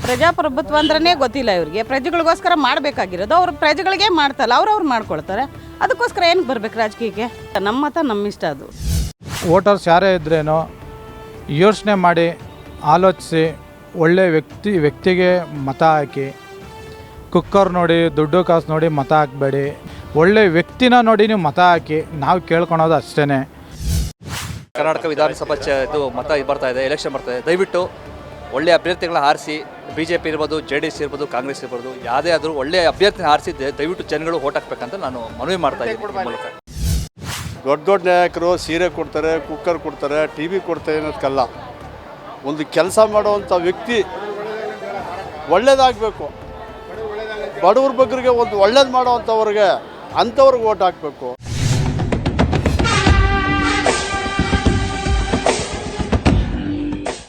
ಪ್ರಜಾಪ್ರಭುತ್ವ ಅಂದ್ರೇ ಗೊತ್ತಿಲ್ಲ ಇವ್ರಿಗೆ. ಪ್ರಜೆಗಳಿಗೋಸ್ಕರ ಮಾಡಬೇಕಾಗಿರೋದು ಅವರು ಪ್ರಜೆಗಳಿಗೆ ಮಾಡ್ತಲ್ಲ, ಅವ್ರವ್ರು ಮಾಡ್ಕೊಳ್ತಾರೆ. ಅದಕ್ಕೋಸ್ಕರ ಏನಕ್ಕೆ ಬರ್ಬೇಕು ರಾಜಕೀಯಕ್ಕೆ? ನಮ್ಮ ಮತ ನಮ್ಮ ಇಷ್ಟ. ಅದು ವೋಟರ್ಸ್ ಯಾರೇ ಇದ್ರೇನೋ ಯೋಚನೆ ಮಾಡಿ ಆಲೋಚಿಸಿ ಒಳ್ಳೆ ವ್ಯಕ್ತಿಗೆ ಮತ ಹಾಕಿ. ಕುಕ್ಕರ್ ನೋಡಿ ದುಡ್ಡು ಕಾಸು ನೋಡಿ ಮತ ಹಾಕಬೇಡಿ. ಒಳ್ಳೆ ವ್ಯಕ್ತಿನ ನೋಡಿ ನೀವು ಮತ ಹಾಕಿ. ನಾವು ಕೇಳ್ಕೊಳೋದು ಅಷ್ಟೇ. ಕರ್ನಾಟಕ ವಿಧಾನಸಭಾ ಇದು ಮತ ಬರ್ತಾ ಇದೆ, ಎಲೆಕ್ಷನ್ ಬರ್ತಾ ಇದೆ. ದಯವಿಟ್ಟು ಒಳ್ಳೆಯ ಅಭ್ಯರ್ಥಿಗಳನ್ನ ಆರಿಸಿ, BJP ಇರ್ಬೋದು, JDS ಇರ್ಬೋದು, ಕಾಂಗ್ರೆಸ್ ಇರ್ಬೋದು, ಯಾವುದೇ ಆದರೂ ಒಳ್ಳೆಯ ಅಭ್ಯರ್ಥಿನ ಆರಿಸಿ ದಯವಿಟ್ಟು ಜನಗಳು ಓಟ್ ಹಾಕ್ಬೇಕಂತ ನಾನು ಮನವಿ ಮಾಡ್ತಾ ಇದ್ದೀನಿ. ದೊಡ್ಡ ದೊಡ್ಡ ನಾಯಕರು ಸೀರೆ ಕೊಡ್ತಾರೆ, ಕುಕ್ಕರ್ ಕೊಡ್ತಾರೆ, TV ಕೊಡ್ತಾರೆ ಅನ್ನೋದಕ್ಕಲ್ಲ. ಒಂದು ಕೆಲಸ ಮಾಡುವಂಥ ವ್ಯಕ್ತಿ ಒಳ್ಳೇದಾಗಬೇಕು. ಬಡವ್ರ ಬಗ್ಗರಿಗೆ ಒಂದು ಒಳ್ಳೇದು ಮಾಡೋವಂಥವ್ರಿಗೆ ಅಂಥವ್ರಿಗೆ ಓಟ್ ಹಾಕಬೇಕು.